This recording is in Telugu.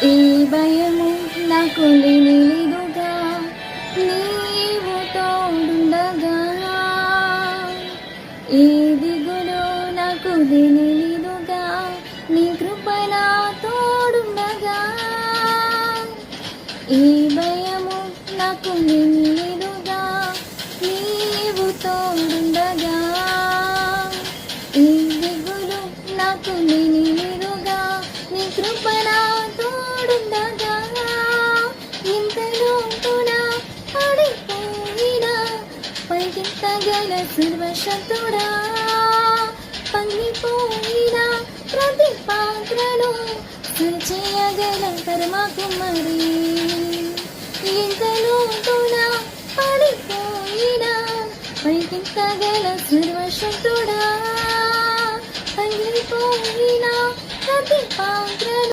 ఏ భయము నాకు లేదుగా, నీవు తోడుండగా. ఏ దిగులు నాకు లేదుగా, నీ కృప నా తోడుండగా. ఏ భయము నాకు లేదుగా, నీవు తోడుండగా. ఏ దిగులు నాకు లేదుగా, నీ కృప నా తోడుండగా. ఇంతలోతున పడిపోయినా పైకెత్తగల సర్వశక్తుడా, పగిలిపోయిన ప్రతి పాత్రను సరిచేయగల పరమకుమారి. ఇంతలోతున పడిపోయిన పైకెత్తగల సర్వశక్తుడా, పగిలిపోయిన ప్రతి పాత్రను